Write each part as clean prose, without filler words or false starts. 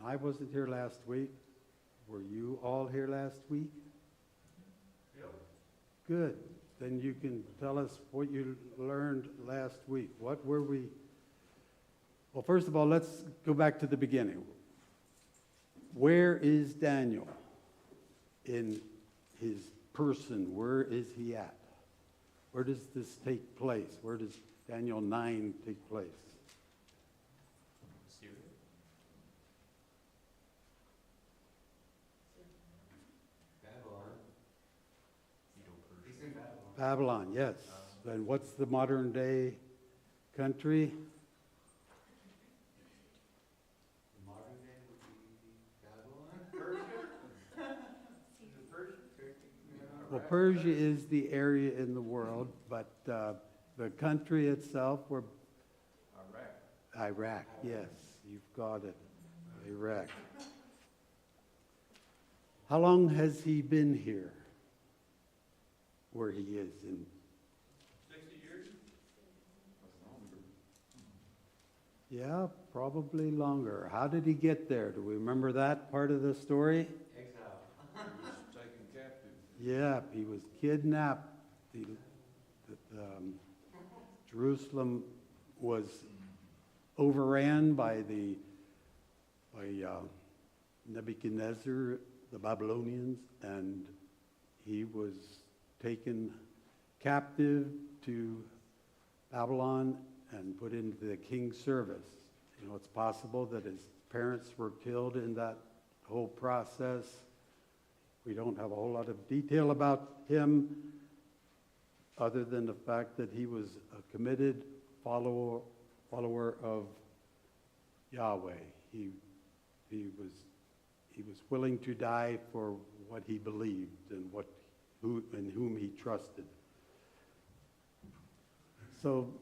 And I wasn't here last week. Were you all here last week? Yep. Good. Then you can tell us what you learned last week. What were we? Well, first of all, let's go back to the beginning. Where is Daniel in his person? Where is he at? Where does this take place? Where does Daniel 9 take place? Syria? Babylon. Medo-Persia. He's in Babylon. Babylon, yes. And what's the modern day country? The modern day would be Babylon. Persia? Is it Persia? Well, Persia is the area in the world, but the country itself, we're Iraq, yes, you've got it, Iraq. How long has he been here, where he is in? 60 years? Yeah, probably longer. How did he get there? Do we remember that part of the story? Exile. Taken captive. Yeah, he was kidnapped. Jerusalem was overran by Nebuchadnezzar, the Babylonians, and he was taken captive to Babylon and put into the king's service. You know, it's possible that his parents were killed in that whole process. We don't have a whole lot of detail about him other than the fact that he was a committed follower of Yahweh. He was willing to die for what he believed and whom he trusted. So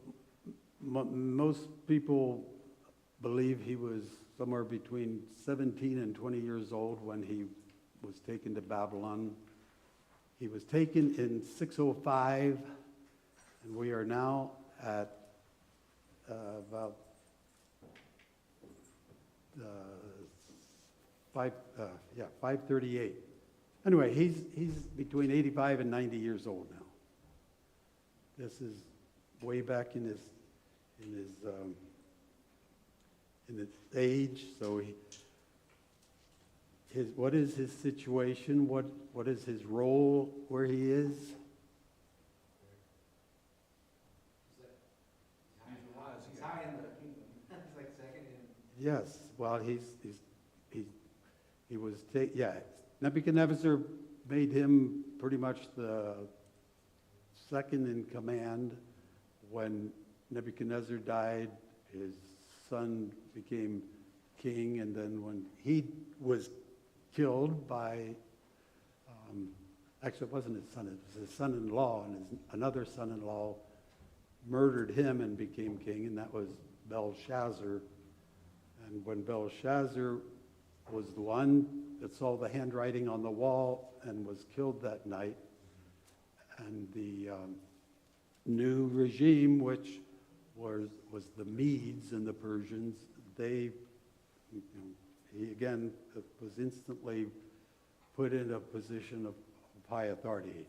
most people believe he was somewhere between 17 and 20 years old when he was taken to Babylon. He was taken in 605, and we are now at about 538. Anyway, he's between 85 and 90 years old now. This is way back in his age. So what is his situation? What is his role where he is? He's high in the kingdom. He's like second in. Yes. Well, he was Nebuchadnezzar made him pretty much the second in command. When Nebuchadnezzar died, his son became king, and then when he was killed by, actually it wasn't his son, it was his son-in-law, and another son-in-law murdered him and became king, and that was Belshazzar. And when Belshazzar was the one that saw the handwriting on the wall and was killed that night, and the new regime, which was the Medes and the Persians, he again was instantly put in a position of high authority.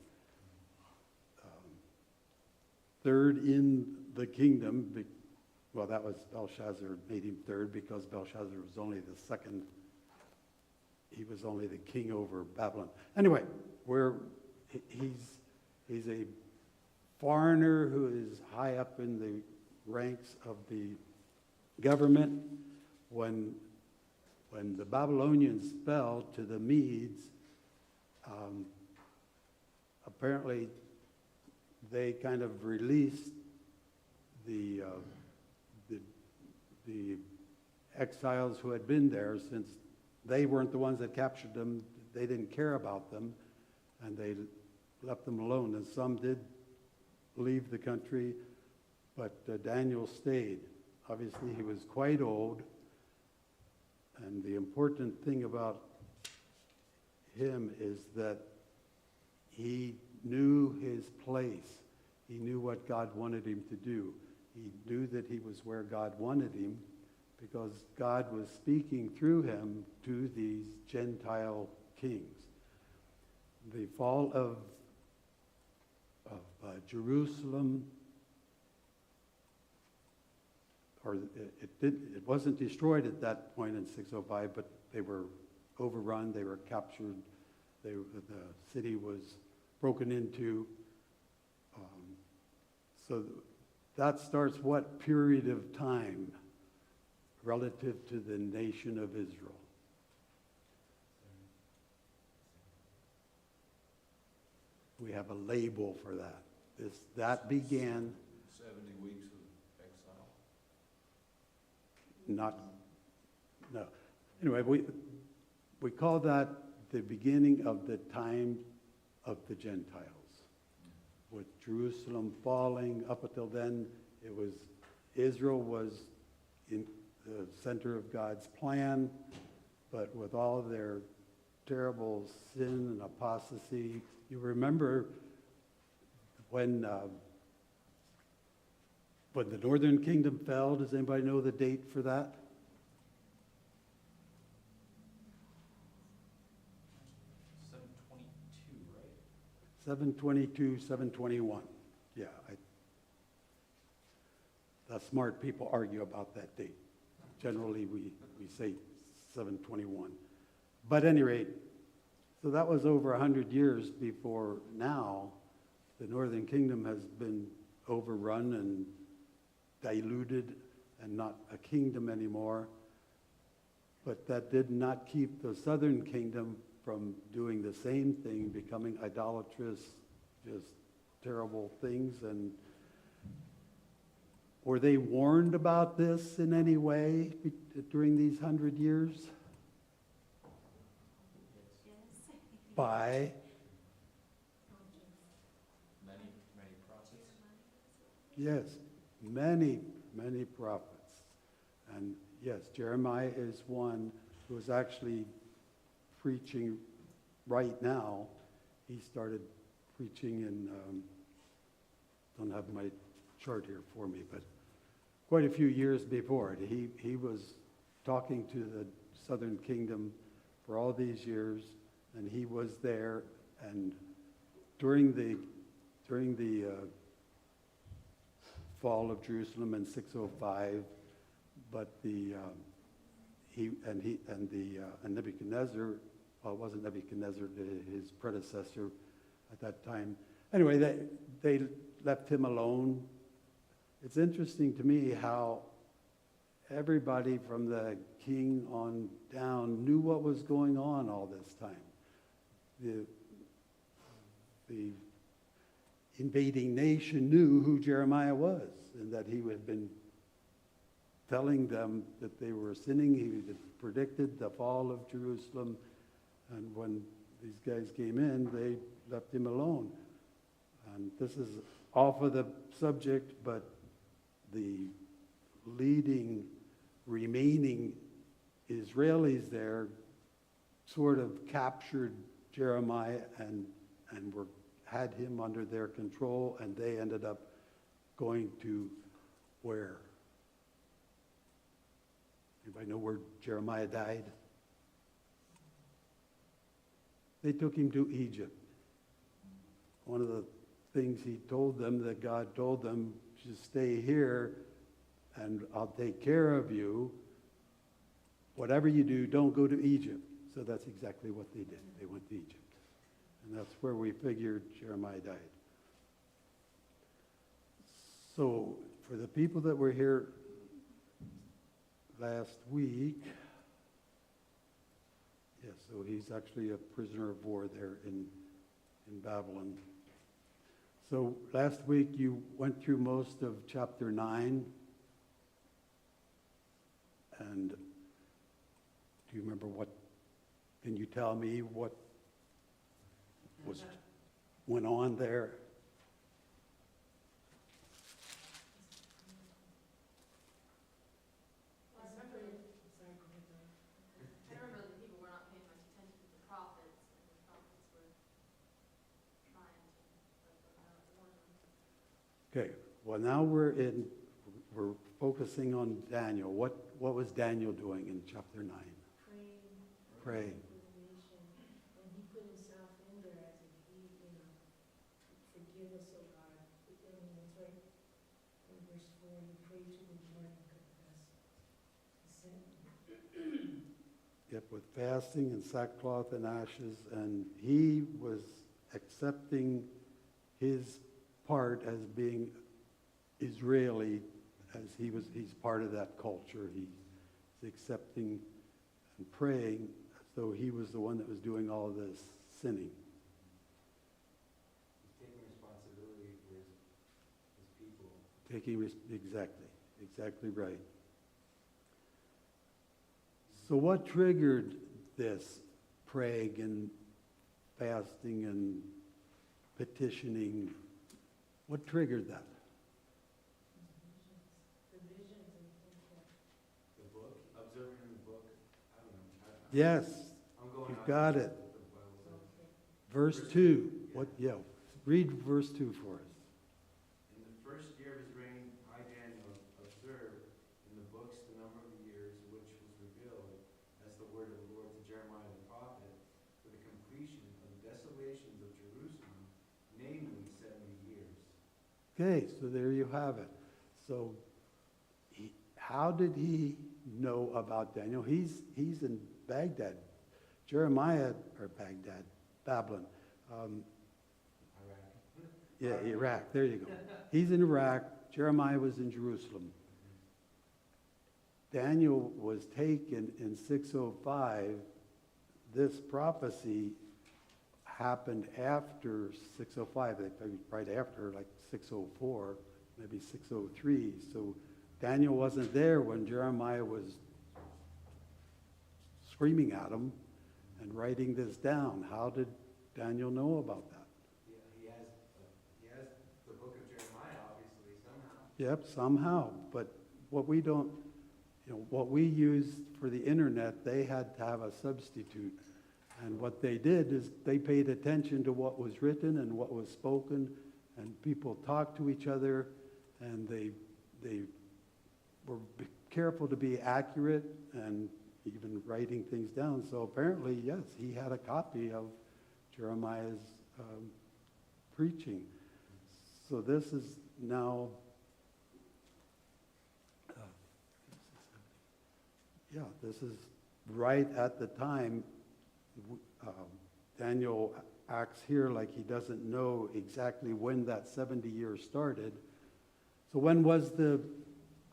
Third in the kingdom, well, that was Belshazzar made him third because Belshazzar was only the second. He was only the king over Babylon. Anyway, he's a foreigner who is high up in the ranks of the government. When the Babylonians fell to the Medes, apparently they kind of released the exiles who had been there, since they weren't the ones that captured them. They didn't care about them, and they left them alone. And some did leave the country, but Daniel stayed. Obviously, he was quite old, and the important thing about him is that he knew his place. He knew what God wanted him to do. He knew that he was where God wanted him because God was speaking through him to these Gentile kings. The fall of Jerusalem, or it wasn't destroyed at that point in 605, but they were overrun, they were captured, the city was broken into. So that starts what period of time relative to the nation of Israel? We have a label for that. That began 70 weeks of exile. No. Anyway, we call that the beginning of the time of the Gentiles. With Jerusalem falling, up until then, Israel was in the center of God's plan, but with all of their terrible sin and apostasy, you remember when the northern kingdom fell. Does anybody know the date for that? 722, right? 722, 721. Yeah. The smart people argue about that date. Generally, we say 721. But at any rate, so that was over 100 years before now. The northern kingdom has been overrun and diluted and not a kingdom anymore. But that did not keep the southern kingdom from doing the same thing, becoming idolatrous, just terrible things. And were they warned about this in any way during these 100 years? Yes. By? Many prophets. Yes, many prophets. And yes, Jeremiah is one who is actually preaching right now. He started preaching in, don't have my chart here for me, but quite a few years before. He was talking to the southern kingdom for all these years, and he was there. And during the fall of Jerusalem in 605, but Nebuchadnezzar, well, it wasn't Nebuchadnezzar, his predecessor at that time. Anyway, they left him alone. It's interesting to me how everybody from the king on down knew what was going on all this time. The invading nation knew who Jeremiah was, and that he had been telling them that they were sinning. He had predicted the fall of Jerusalem, and when these guys came in, they left him alone. And this is off of the subject, but the leading remaining Israelis there sort of captured Jeremiah and had him under their control, and they ended up going to where? Anybody know where Jeremiah died? They took him to Egypt. One of the things he told them, that God told them, just stay here and I'll take care of you. Whatever you do, don't go to Egypt. So that's exactly what they did. They went to Egypt. And that's where we figured Jeremiah died. So for the people that were here last week, yes, so he's actually a prisoner of war there in Babylon. So last week you went through most of chapter 9. And do you remember can you tell me what went on there? I remember the people were not paying much attention to the prophets, and the prophets were trying to let them warn them. Okay, well now we're focusing on Daniel. What was Daniel doing in chapter 9? Praying Praying. for the nation, and he put himself in there as if he, forgive us, O God. I mean, it's right in verse 4, he prayed to the Lord and confessed his sin. Yep, with fasting and sackcloth and ashes, and he was accepting his part as being Israeli, as he's part of that culture. He's accepting and praying as though he was the one that was doing all this sinning. He's taking responsibility for his people. Exactly right. So what triggered this praying and fasting and petitioning? What triggered that? The visions and things like The book, observing the book, I don't know. Yes, I'm going you've out got to it. the Bible. okay. Verse 2. What? Yeah, read verse 2 for us. In the first year of his reign, I, Daniel, observed in the books the number of the years which was revealed as the word of the Lord to Jeremiah the prophet for the completion of the desolations of Jerusalem, namely 70 years. Okay, so there you have it. So how did he know about Daniel? He's in Baghdad. Jeremiah, or Baghdad, Babylon. Iraq. Yeah, Iraq. There you go. He's in Iraq. Jeremiah was in Jerusalem. Daniel was taken in 605. This prophecy happened after 605, right after, like 604, maybe 603. So Daniel wasn't there when Jeremiah was screaming at him and writing this down. How did Daniel know about that? He has the book of Jeremiah, obviously, somehow. Yep, somehow. But what we don't, what we use for the internet, they had to have a substitute. And what they did is they paid attention to what was written and what was spoken, and people talked to each other, and they were careful to be accurate and even writing things down. So apparently, yes, he had a copy of Jeremiah's preaching. So this is now, this is right at the time. Daniel acts here like he doesn't know exactly when that 70 years started. So when was the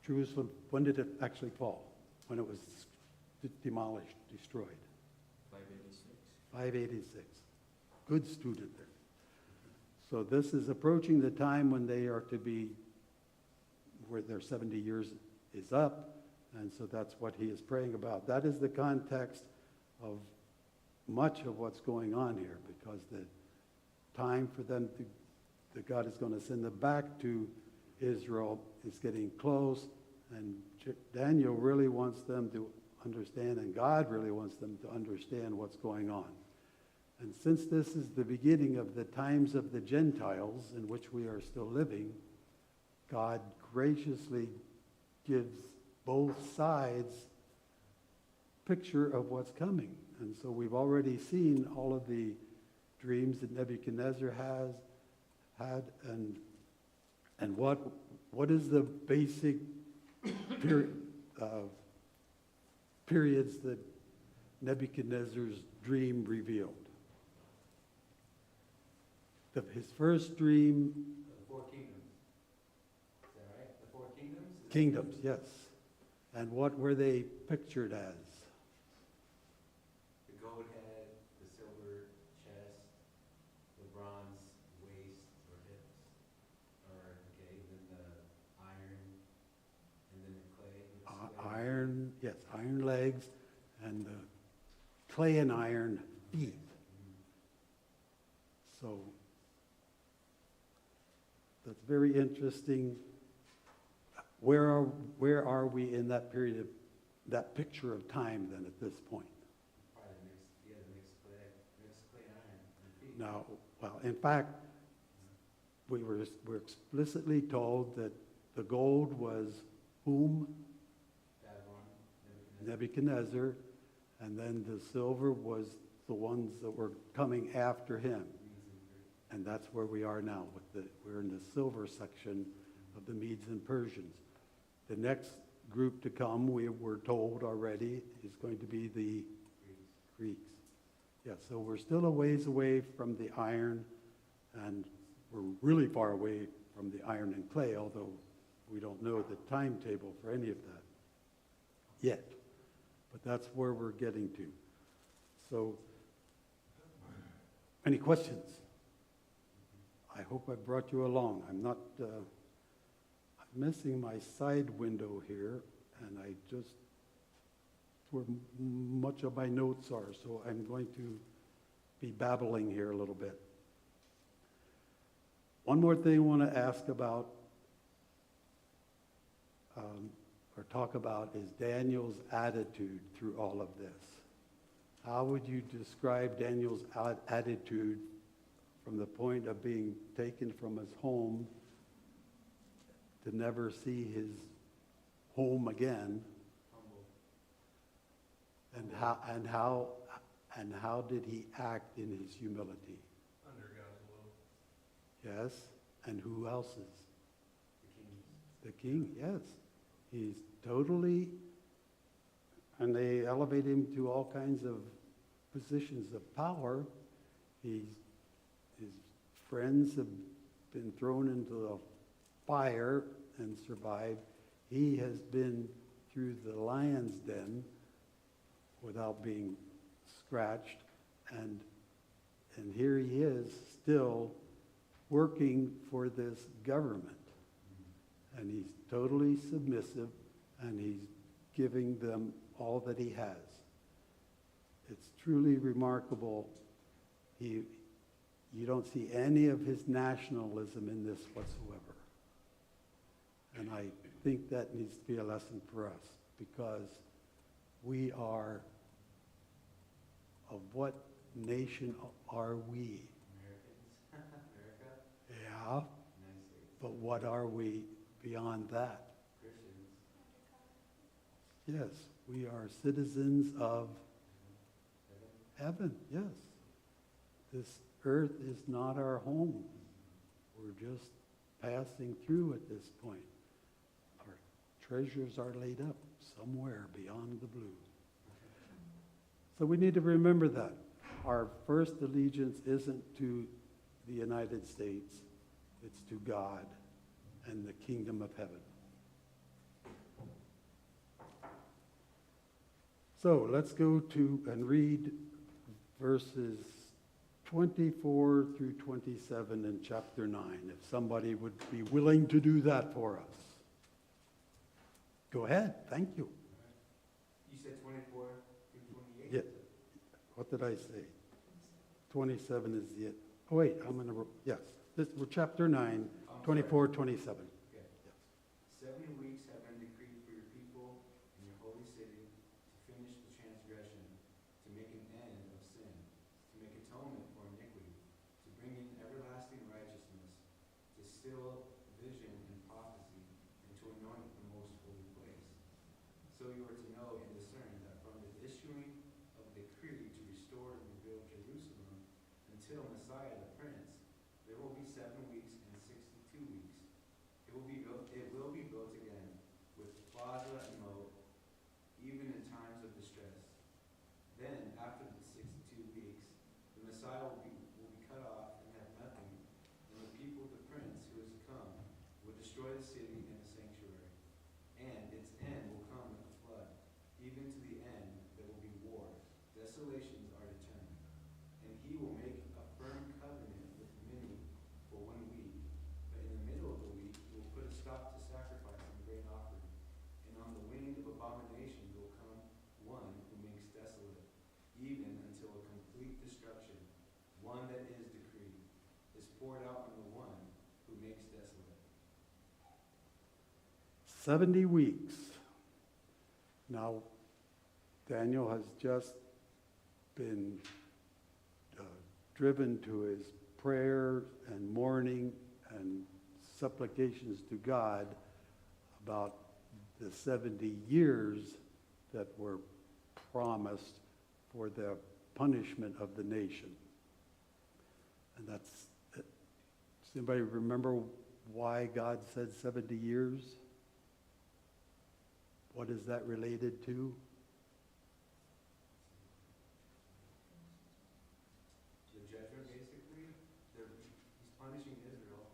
Jerusalem, when did it actually fall? When it was demolished, destroyed? 586. 586. Good student there. So this is approaching the time when they are to be, where their 70 years is up, and so that's what he is praying about. That is the context of much of what's going on here, because the time for them to, that God is going to send them back to Israel is getting close, and Daniel really wants them to understand, and God really wants them to understand what's going on. And since this is the beginning of the times of the Gentiles in which we are still living, God graciously gives both sides picture of what's coming. And so we've already seen all of the dreams that Nebuchadnezzar has had, and what is the basic periods that Nebuchadnezzar's dream revealed? His first dream, The four kingdoms. Is that right? The four kingdoms? kingdoms, yes. And what were they pictured as? The gold head, the silver chest, the bronze waist or hips, then the iron, and then the clay. Iron, yes, iron legs, and the clay and iron feet. So that's very interesting. Where are we in that period of that picture of time then at this point? Probably mixed clay and iron and feet. Now, well, in fact, we're explicitly told that the gold was whom? Babylon, Nebuchadnezzar. And then the silver was the ones that were coming after him. And that's where we are now. We're in the silver section of the Medes and Persians. The next group to come, we were told already, is going to be the Greeks. Yeah, so we're still a ways away from the iron, and we're really far away from the iron and clay, although we don't know the timetable for any of that yet. But that's where we're getting to. So, any questions? I hope I brought you along. I'm missing my side window here, and I just, where much of my notes are, so I'm going to be babbling here a little bit. One more thing I want to ask about, or talk about, is Daniel's attitude through all of this. How would you describe Daniel's attitude from the point of being taken from his home to never see his home again? humble. And how did he act in his humility? Under God's will. Yes, and who else is? The king. The king, yes. He's totally, and they elevate him to all kinds of positions of power. His friends have been thrown into the fire and survived. He has been through the lion's den without being scratched, and here he is still working for this government. And he's totally submissive, and he's giving them all that he has. It's truly remarkable. You don't see any of his nationalism in this whatsoever. And I think that needs to be a lesson for us, because we are, of what nation are we? Americans. America. Yeah, United States. but what are we beyond that? Christians. Yes, we are citizens of heaven, yes. This earth is not our home. We're just passing through at this point. Our treasures are laid up somewhere beyond the blue. So we need to remember that. Our first allegiance isn't to the United States, it's to God and the kingdom of heaven. So let's go to and read verses 24 through 27 in chapter 9, if somebody would be willing to do that for us. Go ahead, thank you. You said 24 through 28? Yeah. What did I say? 27 is the, oh wait, yes, we're chapter 9, 24, 27. Okay. 70 weeks have been decreed for your people and your holy city to finish the transgression, to make an end of sin, to make atonement for iniquity, to bring in everlasting righteousness, to still vision and prophecy, and to anoint the most holy place. So you are to know and discern that from the issuing of the decree to restore and rebuild Jerusalem until Messiah the Prince, there will be 7 weeks and 62 weeks. It will be built again with plaza and moat, even in times of distress. Then, after the 62 weeks, the Messiah will be cut off and have nothing, and the people of the Prince who is to come will destroy the city and the sanctuary. And its end will come with a flood. Even to the end there will be war. Desolations are determined. And he will make a firm covenant with many for 1 week. But in the middle of the week he will put a stop to sacrifice and grain offering. And on the wing of abomination will come one who makes desolate, even until a complete destruction. One that is decreed is poured out on the one who makes desolate. 70 weeks. Now, Daniel has just been driven to his prayer and mourning and supplications to God about the 70 years that were promised for the punishment of the nation. And does anybody remember why God said 70 years? What is that related to? The judgment, basically, he's punishing Israel.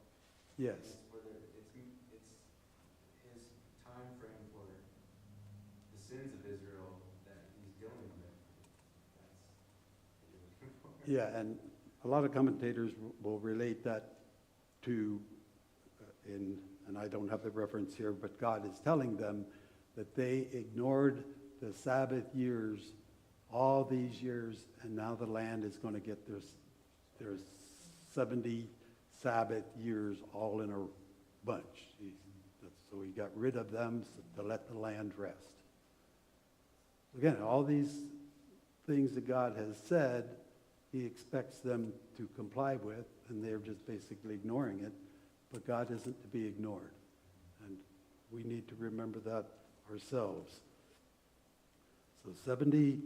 Yes. It's for it's his time frame for the sins of Israel that he's dealing with. That's what you're looking for. Yeah, and a lot of commentators will relate that to, and I don't have the reference here, but God is telling them that they ignored the Sabbath years all these years, and now the land is going to get their 70 Sabbath years all in a bunch. So he got rid of them to let the land rest. Again, all these things that God has said, he expects them to comply with, and they're just basically ignoring it. But God isn't to be ignored. And we need to remember that ourselves. So 70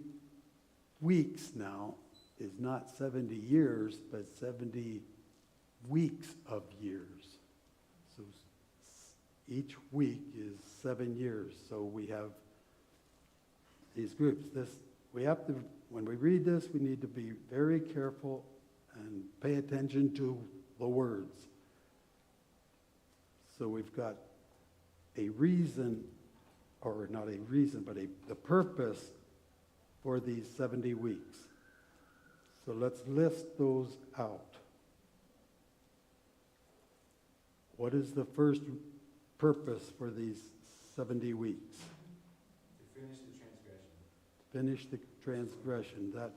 weeks now is not 70 years, but 70 weeks of years. So each week is 7 years. So we have these groups. When we read this, we need to be very careful and pay attention to the words. So we've got a reason, or not a reason, but the purpose for these 70 weeks. So let's list those out. What is the first purpose for these 70 weeks? To finish the transgression. Finish the transgression. To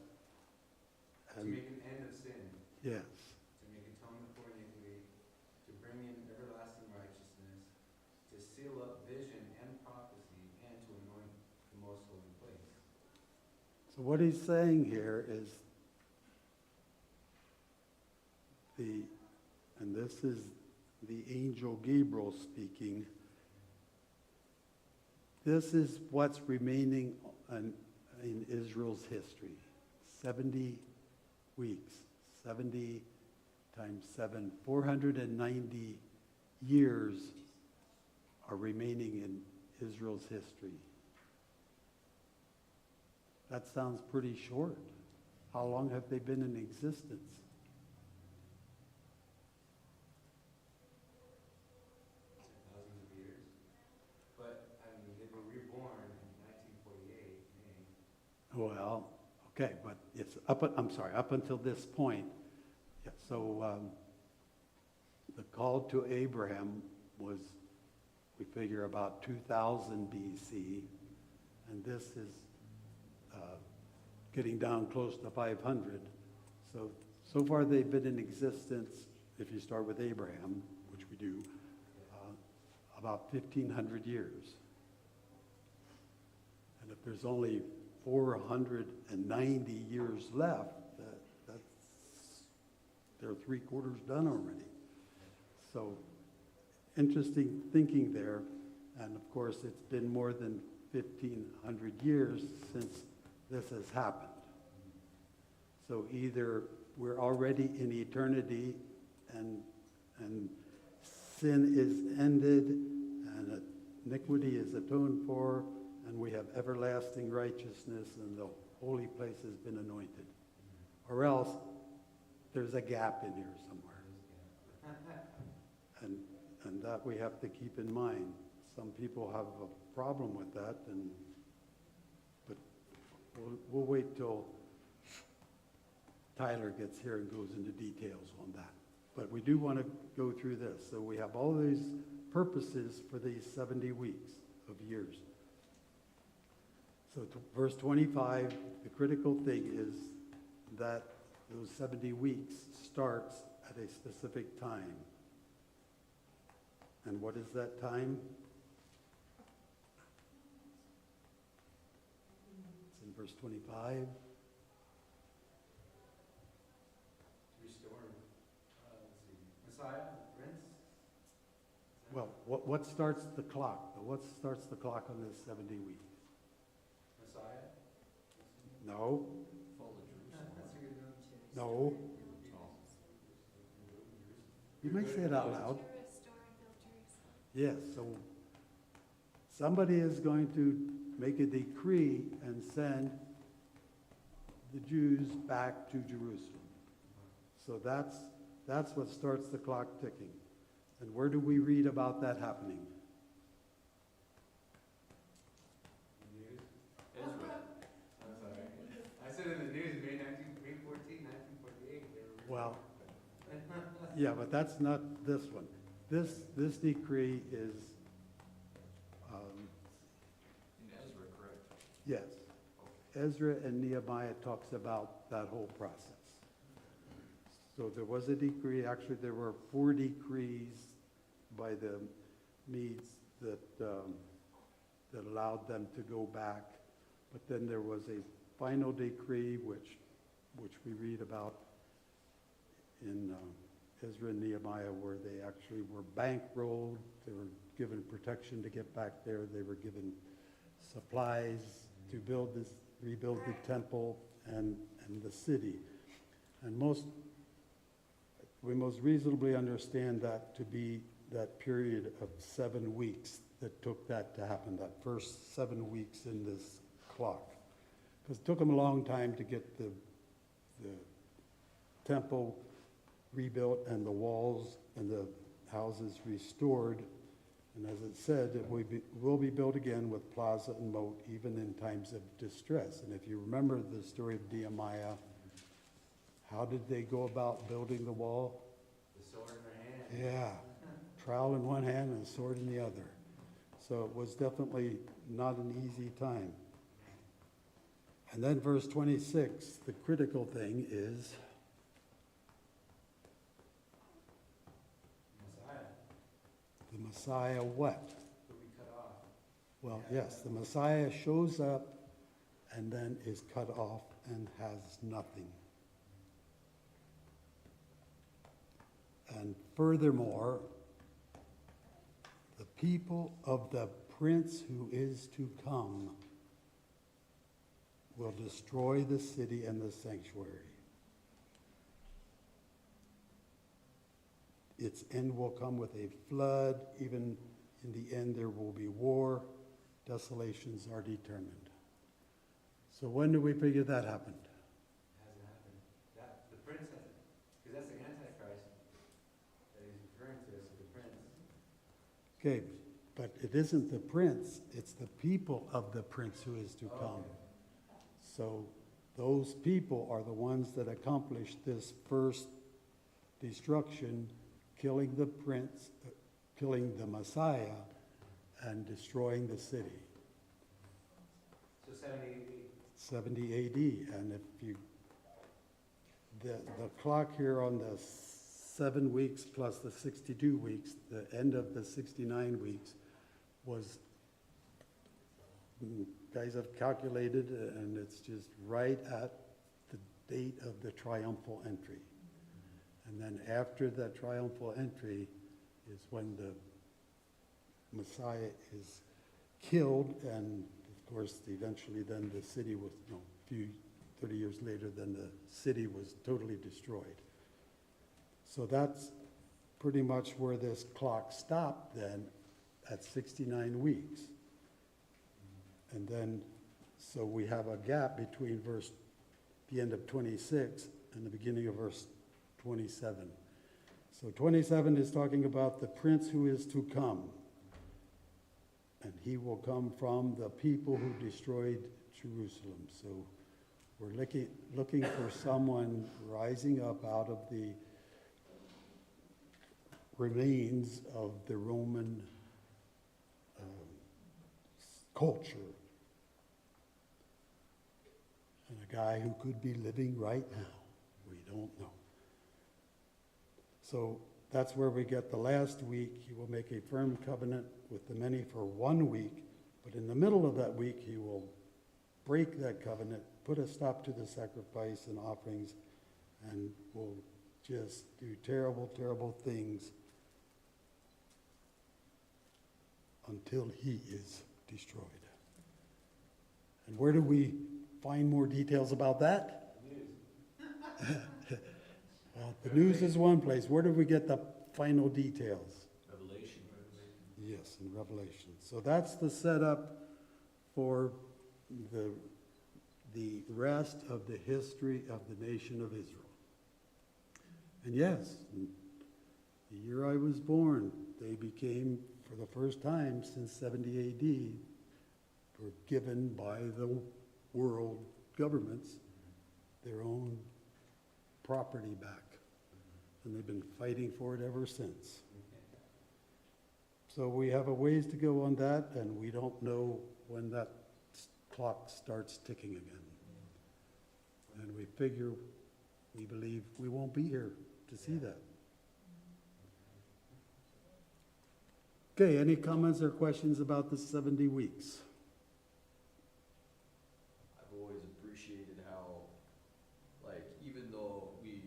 make an end of sin. Yes. To make atonement for iniquity. To bring in everlasting righteousness. To seal up vision and prophecy. And to anoint the most holy place. So what he's saying here is and this is the angel Gabriel speaking, this is what's remaining in Israel's history. 70 weeks, 70 times 7, 490 years are remaining in Israel's history. That sounds pretty short. How long have they been in existence? Thousands of years. But, I mean, they were reborn in 1948, May. Well, okay, but it's up until this point. Yeah, so the call to Abraham was, we figure, about 2000 BC, and this is getting down close to 500. So far they've been in existence, if you start with Abraham, which we do, about 1,500 years. And if there's only 490 years left, they're 3/4 done already. So interesting thinking there. And of course, it's been more than 1,500 years since this has happened. So either we're already in eternity and sin is ended and iniquity is atoned for, and we have everlasting righteousness and the holy place has been anointed. Or else there's a gap in here somewhere. And that we have to keep in mind. Some people have a problem with that, but we'll wait till Tyler gets here and goes into details on that. But we do want to go through this. So we have all these purposes for these 70 weeks of years. So verse 25, the critical thing is that those 70 weeks starts at a specific time. And what is that time? It's in verse 25. To restore, let's see, Messiah, the Prince. Is Well, what starts the clock? What starts the clock on this 70 weeks? Messiah? No, Fall of Jerusalem. no. You may say it out loud. To restore and build Jerusalem. Yes, so somebody is going to make a decree and send the Jews back to Jerusalem. So that's what starts the clock ticking. And where do we read about that happening? News? Ezra. I'm sorry. I said in the news, May 14, 1948. Well, yeah, but that's not this one. This decree is, In Ezra, correct? yes, Ezra and Nehemiah talks about that whole process. So there was a decree, actually there were 4 decrees by the Medes that allowed them to go back. But then there was a final decree which we read about in Ezra and Nehemiah, where they actually were bankrolled, they were given protection to get back there, they were given supplies to rebuild the temple and the city. And we most reasonably understand that to be that period of 7 weeks that took that to happen, that first 7 weeks in this clock. Because it took them a long time to get the temple rebuilt and the walls and the houses restored. And as it said, it will be built again with plaza and moat, even in times of distress. And if you remember the story of Nehemiah, how did they go about building the wall? The sword in their hand. Yeah, trowel in one hand and a sword in the other. So it was definitely not an easy time. And then verse 26, the critical thing is, Messiah the Messiah what? will be cut off. Well, yes, the Messiah shows up and then is cut off and has nothing. And furthermore, the people of the prince who is to come will destroy the city and the sanctuary. Its end will come with a flood. Even in the end, there will be war. Desolations are determined. So when do we figure that happened? Hasn't happened. That, the prince has, because that's the Antichrist that he's referring to as the prince. Okay, but it isn't the prince, it's the people of the prince who is to Oh, come. okay. So those people are the ones that accomplished this first destruction, killing the prince, killing the Messiah, and destroying the city. So 70 AD. 70 AD. And if you, the clock here on the 7 weeks plus the 62 weeks, the end of the 69 weeks was, guys have calculated, and it's just right at the date of the triumphal entry. And then after that triumphal entry is when the Messiah is killed, and of course, eventually then the city was, 30 years later, then the city was totally destroyed. So that's pretty much where this clock stopped then, at 69 weeks. And then, so we have a gap between the end of 26 and the beginning of verse 27. So 27 is talking about the prince who is to come. And he will come from the people who destroyed Jerusalem. So we're looking for someone rising up out of the remains of the Roman culture. And a guy who could be living right now. We don't know. So that's where we get the last week. He will make a firm covenant with the many for 1 week, but in the middle of that week, he will break that covenant, put a stop to the sacrifice and offerings, and will just do terrible, terrible things until he is destroyed. And where do we find more details about that? Well, the news is one place. Where do we get the final details? Revelation. Yes, in Revelation. So that's the setup for the rest of the history of the nation of Israel. And yes, the year I was born, they became, for the first time since 70 AD, were given by the world governments their own property back. And they've been fighting for it ever since. So we have a ways to go on that, and we don't know when that clock starts ticking again. And we believe we won't be here to see that. Okay, any comments or questions about the 70 weeks? I've always appreciated how, like, even though we,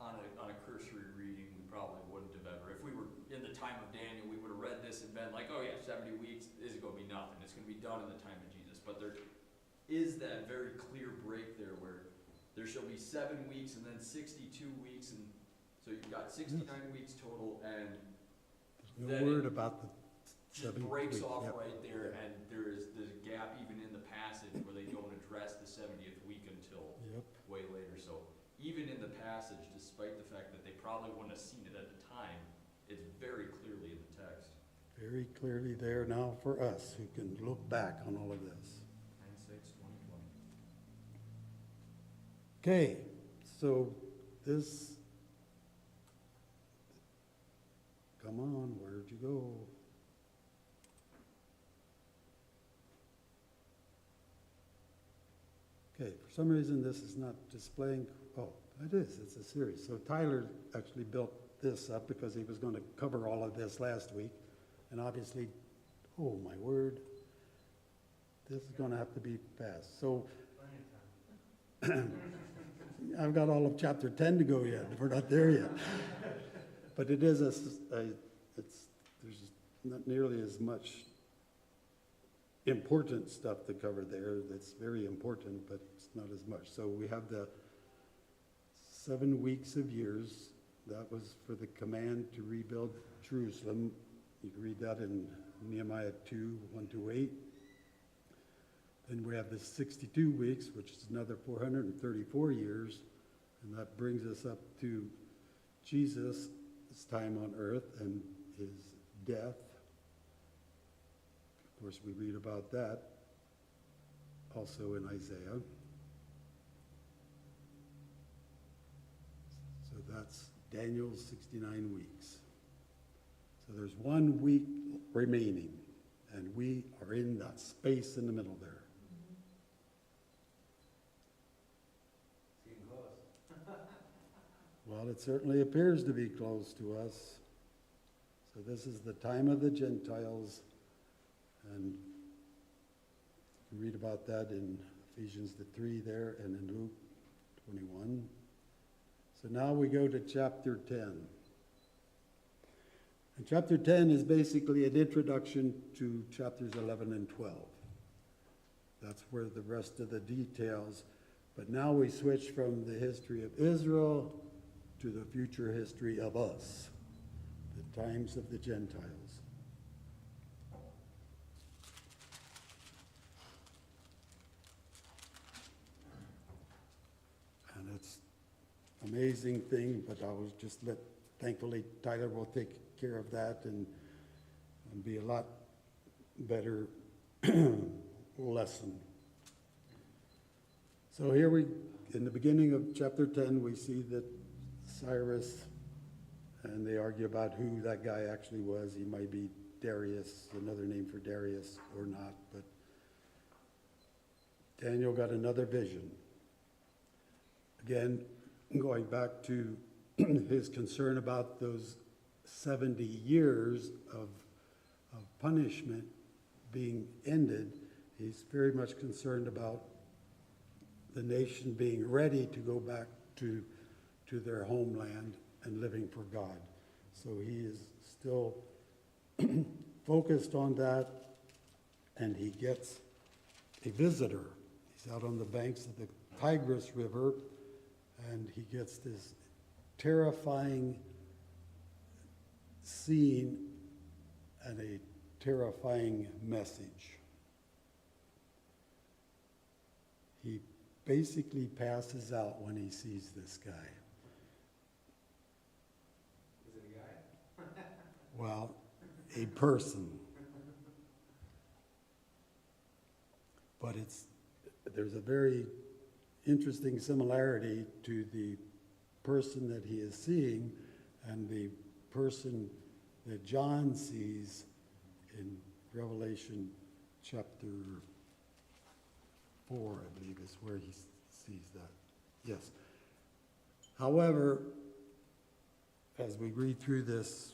on a cursory reading, we probably wouldn't have ever, if we were in the time of Daniel, we would have read this and been like, oh yeah, 70 weeks isn't going to be nothing. It's going to be done in the time of Jesus. But there is that very clear break there where there shall be 7 weeks and then 62 weeks. And so you've got 69 weeks total, and There's no Then word it about the just 70 breaks weeks. off Yep. right there, and there is the gap even in the passage where they don't address the 70th week until Yep. way later. So even in the passage, despite the fact that they probably wouldn't have seen it at the time, it's very clearly in the text. Very clearly there now for us who can look back on all of this. 9/6/2020. Okay, so this, come on, where'd you go? Okay, for some reason this is not displaying, oh, it is, it's a series. So Tyler actually built this up because he was going to cover all of this last week. And obviously, oh my word, this is going to have to be fast. So I've got all of chapter 10 to go yet. We're not there yet. But it is there's not nearly as much important stuff to cover there. That's very important, but it's not as much. So we have the 7 weeks of years. That was for the command to rebuild Jerusalem. You can read that in Nehemiah 2, 1-8. Then we have the 62 weeks, which is another 434 years. And that brings us up to Jesus' time on earth and his death. Of course, we read about that also in Isaiah. So that's Daniel's 69 weeks. So there's 1 week remaining, and we are in that space in the middle there. Getting close. Well, it certainly appears to be close to us. So this is the time of the Gentiles, and you can read about that in Ephesians 3 there and in Luke 21. So now we go to chapter 10. And chapter 10 is basically an introduction to chapters 11 and 12. That's where the rest of the details, but now we switch from the history of Israel to the future history of us, the times of the Gentiles. And it's an amazing thing, but I was just thankfully Tyler will take care of that and be a lot better lesson. So here in the beginning of chapter 10, we see that Cyrus, and they argue about who that guy actually was. He might be Darius, another name for Darius, or not, but Daniel got another vision. Again, going back to his concern about those 70 years of punishment being ended, he's very much concerned about the nation being ready to go back to their homeland and living for God. So he is still focused on that, and he gets a visitor. He's out on the banks of the Tigris River, and he gets this terrifying scene and a terrifying message. He basically passes out when he sees this guy. Is it a guy? Well, a person. But there's a very interesting similarity to the person that he is seeing and the person that John sees in Revelation chapter 4, I believe, is where he sees that. Yes. However, as we read through this,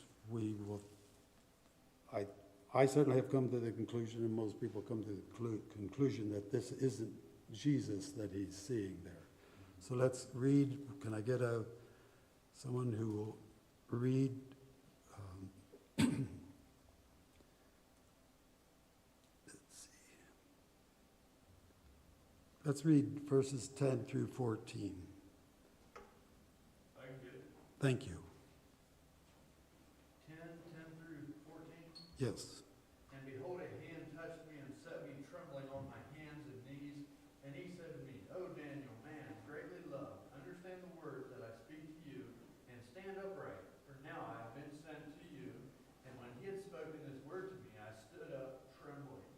I certainly have come to the conclusion, and most people come to the conclusion, that this isn't Jesus that he's seeing there. So let's read. Can I get someone who will read? Let's see. Let's read verses 10 through 14. I can get it. Thank you. 10 through 14. Yes. And behold, a hand touched me and set me trembling on my hands and knees. And he said to me, O Daniel, man, greatly loved, understand the words that I speak to you, and stand upright, for now I have been sent to you. And when he had spoken this word to me, I stood up trembling.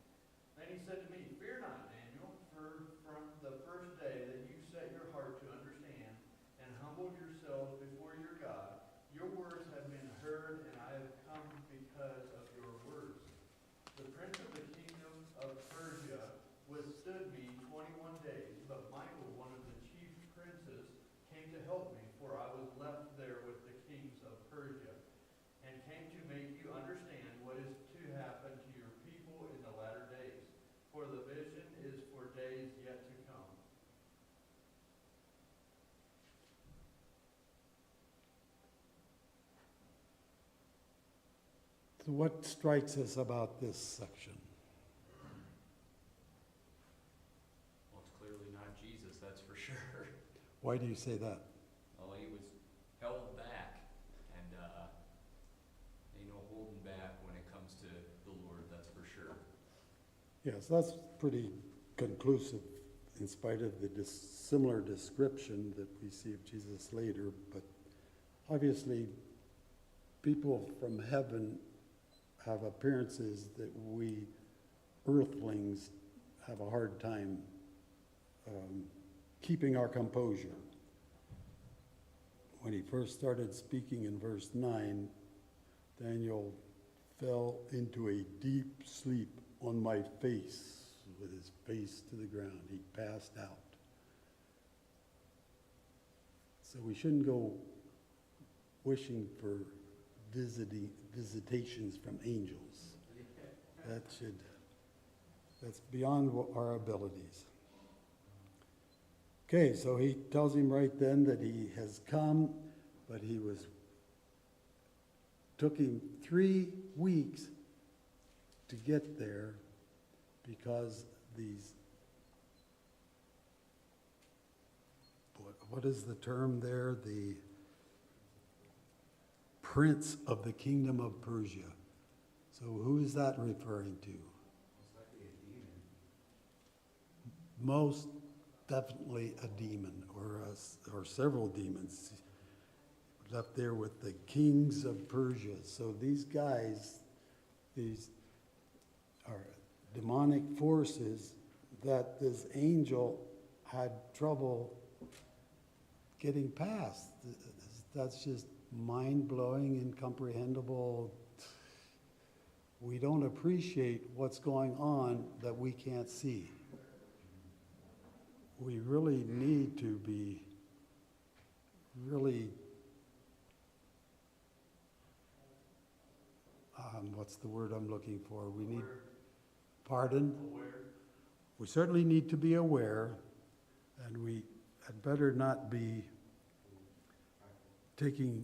Then he said to me, Fear not, Daniel, for from the first day that you set your heart to understand and humbled yourselves before your God, your words have been heard, and I have come because of your words. The prince of the kingdom of Persia withstood me 21 days, but Michael, one of the chief princes, came to help me, for I was left there with the kings of Persia, and came to make you understand what is to happen to your people in the latter days. For the vision is for days yet to come. So what strikes us about this section? Well, it's clearly not Jesus, that's for sure. Why do you say that? Well, he was held back, and ain't no holding back when it comes to the Lord, that's for sure. Yes, that's pretty conclusive in spite of the similar description that we see of Jesus later. But obviously, people from heaven have appearances that we earthlings have a hard time keeping our composure. When he first started speaking in verse 9, Daniel fell into a deep sleep on my face, with his face to the ground. He passed out. So we shouldn't go wishing for visitations from angels. That's beyond our abilities. Okay, so he tells him right then that he has come, but took him 3 weeks to get there because what is the term there? The prince of the kingdom of Persia. So who is that referring to? Most likely a demon. Most definitely a demon, or several demons left there with the kings of Persia. So these guys, these are demonic forces that this angel had trouble getting past. That's just mind-blowing, incomprehensible. We don't appreciate what's going on that we can't see. We really need to be really, what's the word I'm looking for? We need, pardon? Aware. We certainly need to be aware, and we had better not be taking,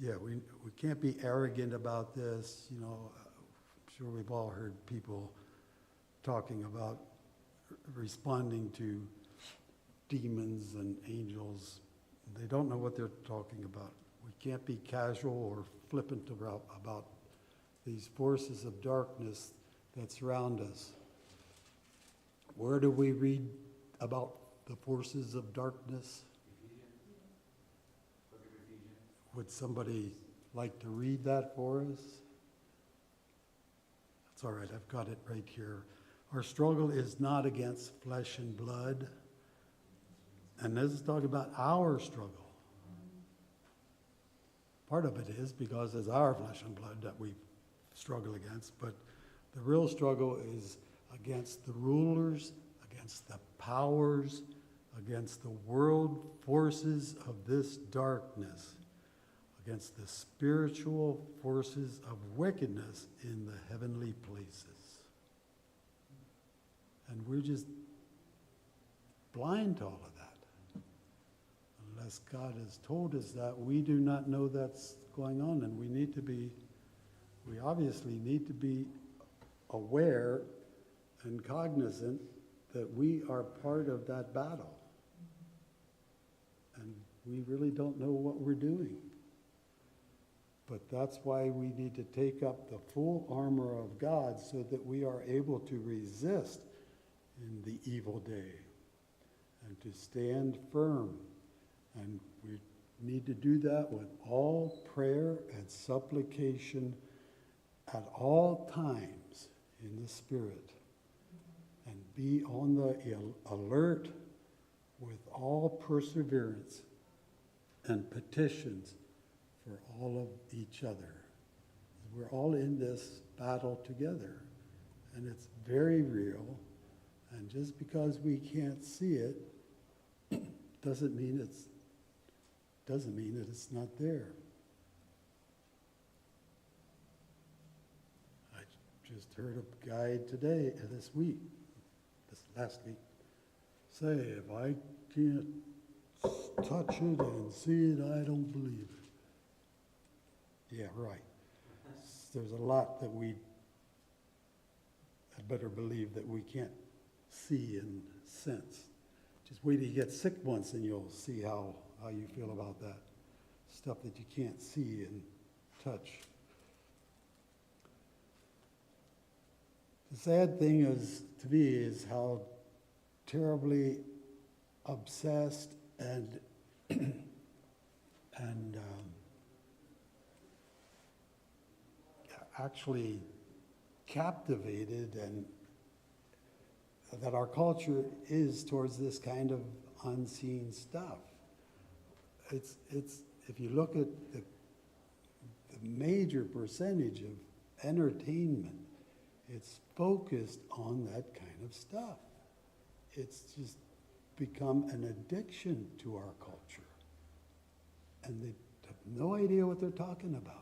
we can't be arrogant about this, sure we've all heard people talking about responding to demons and angels. They don't know what they're talking about. We can't be casual or flippant about these forces of darkness that surround us. Where do we read about the forces of darkness? Ephesians. Book of Ephesians. Would somebody like to read that for us? That's all right, I've got it right here. Our struggle is not against flesh and blood. And this is talking about our struggle. Part of it is because it's our flesh and blood that we struggle against, but the real struggle is against the rulers, against the powers, against the world forces of this darkness, against the spiritual forces of wickedness in the heavenly places. And we're just blind to all of that. Unless God has told us that, we do not know that's going on, and we obviously need to be aware and cognizant that we are part of that battle. And we really don't know what we're doing. But that's why we need to take up the full armor of God so that we are able to resist in the evil day and to stand firm. And we need to do that with all prayer and supplication at all times in the Spirit, and be on the alert with all perseverance and petitions for all of each other. We're all in this battle together, and it's very real, and just because we can't see it doesn't mean that it's not there. I just heard a guy this last week, say, if I can't touch it and see it, I don't believe it. Yeah, right. There's a lot that I better believe that we can't see and sense. Just wait till you get sick once and you'll see how you feel about that. Stuff that you can't see and touch. The sad thing to me is how terribly obsessed and actually captivated and that our culture is towards this kind of unseen stuff. It's if you look at the major percentage of entertainment, it's focused on that kind of stuff. It's just become an addiction to our culture. And they have no idea what they're talking about.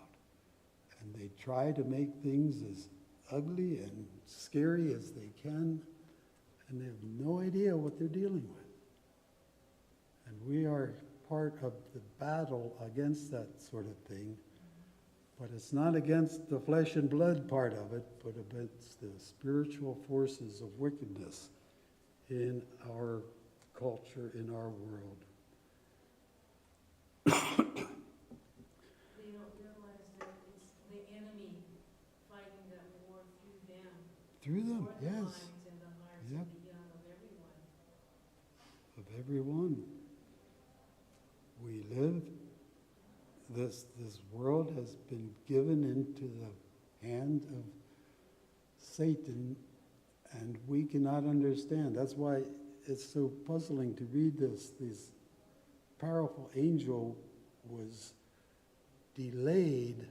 And they try to make things as ugly and scary as they can, and they have no idea what they're dealing with. And we are part of the battle against that sort of thing. But it's not against the flesh and blood part of it, but against the spiritual forces of wickedness in our culture, in our world. They don't realize that it's the enemy fighting that war through them. Through them, For the yes. minds and the hearts Yep. and the young of everyone. Of everyone. We live, this world has been given into the hand of Satan, and we cannot understand. That's why it's so puzzling to read this. This powerful angel was delayed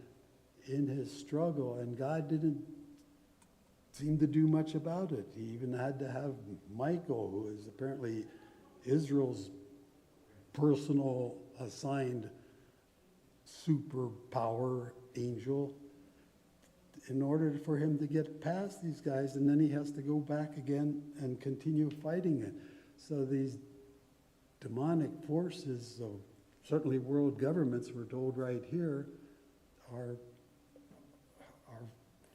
in his struggle, and God didn't seem to do much about it. He even had to have Michael, who is apparently Israel's personal assigned superpower angel, in order for him to get past these guys, and then he has to go back again and continue fighting it. So these demonic forces of certainly world governments, we're told right here, are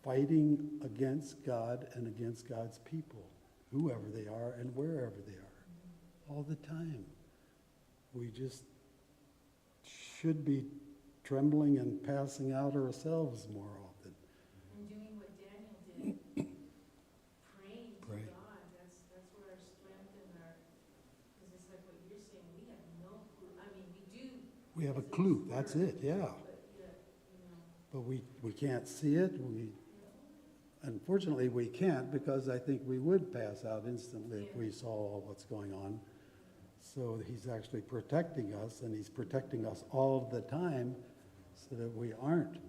fighting against God and against God's people, whoever they are and wherever they are, all the time. We just should be trembling and passing out ourselves more often. And doing what Daniel did, praying to Pray. God, that's where our strength and our, because it's like what you're saying, we have no clue, I mean, we do. We have a because it's clue, that's Word, it, yeah. But yet, But we can't see it. Unfortunately, we can't, because I think we would pass out instantly if we saw what's going on. So he's actually protecting us, and he's protecting us all the time so that we aren't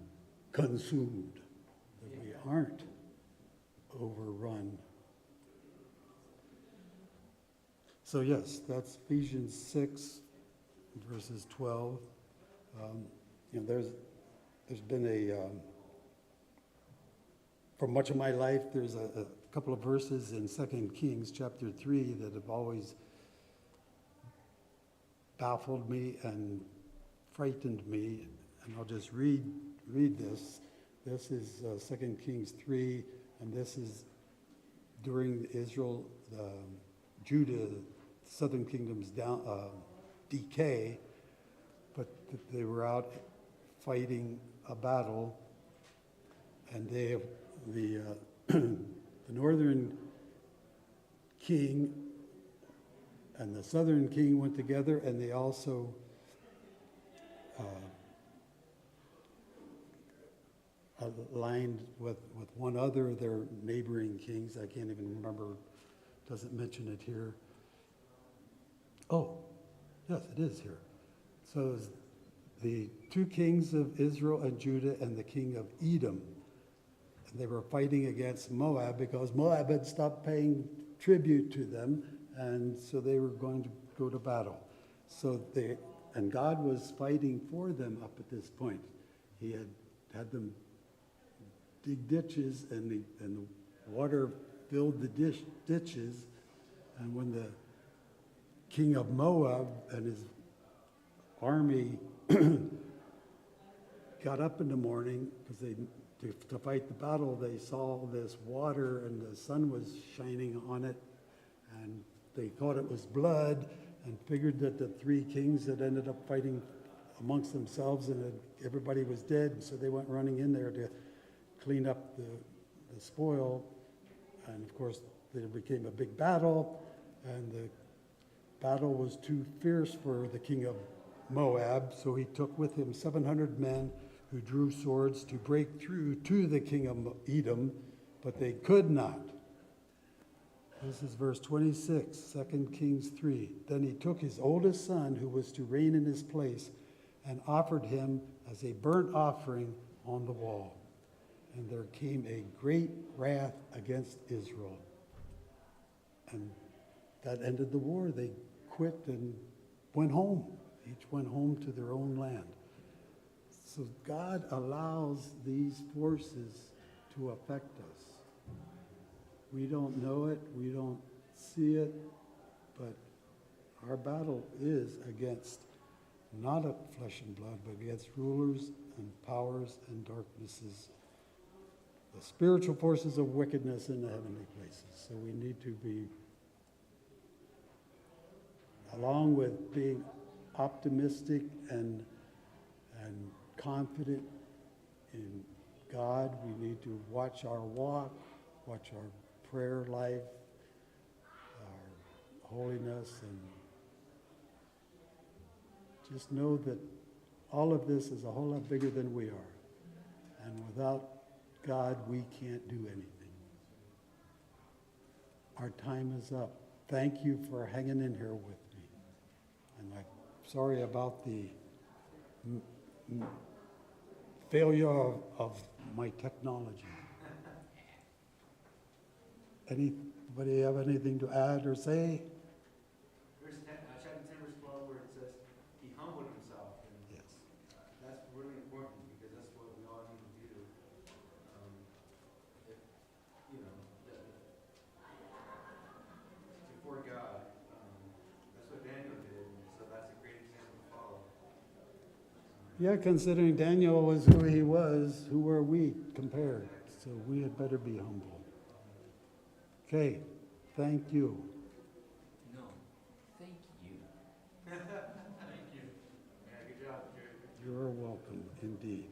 consumed, that we aren't overrun. So yes, that's Ephesians 6, verses 12. There's been for much of my life, there's a couple of verses in 2 Kings chapter 3 that have always baffled me and frightened me. And I'll just read this. This is 2 Kings 3, and this is during Judah, southern kingdom's decay, but they were out fighting a battle, and the northern king and the southern king went together, and they also aligned with one other of their neighboring kings. I can't even remember, doesn't mention it here. Oh, yes, it is here. So it was the two kings of Israel and Judah and the king of Edom. And they were fighting against Moab because Moab had stopped paying tribute to them, and so they were going to go to battle. And God was fighting for them up at this point. He had them dig ditches, and the water filled the ditches. And when the king of Moab and his army got up in the morning, because to fight the battle, they saw this water and the sun was shining on it, and they thought it was blood and figured that the three kings had ended up fighting amongst themselves and everybody was dead. And so they went running in there to clean up the spoil. And of course, there became a big battle, and the battle was too fierce for the king of Moab, so he took with him 700 men who drew swords to break through to the king of Edom, but they could not. This is verse 26, 2 Kings 3. Then he took his oldest son, who was to reign in his place, and offered him as a burnt offering on the wall. And there came a great wrath against Israel. And that ended the war. They quit and went home. Each went home to their own land. So God allows these forces to affect us. We don't know it, we don't see it, but our battle is against not of flesh and blood, but against rulers and powers and darknesses, the spiritual forces of wickedness in the heavenly places. So we need to be, along with being optimistic and confident in God, we need to watch our walk, watch our prayer life, our holiness, and just know that all of this is a whole lot bigger than we are. And without God, we can't do anything. Our time is up. Thank you for hanging in here with me. And I'm sorry about the failure of my technology. Anybody have anything to add or say? Verse 10, chapter 10, verse 12, where it says, he humbled himself. And Yes. that's really important, because that's what we all need to do. If, you know, before God, that's what Daniel did, and so that's a great example to follow. Yeah, considering Daniel was who he was, who were we compared? So we had better be humble. Okay, thank you. No, thank you. Thank you. Yeah, good job, Jerry. You're welcome, indeed.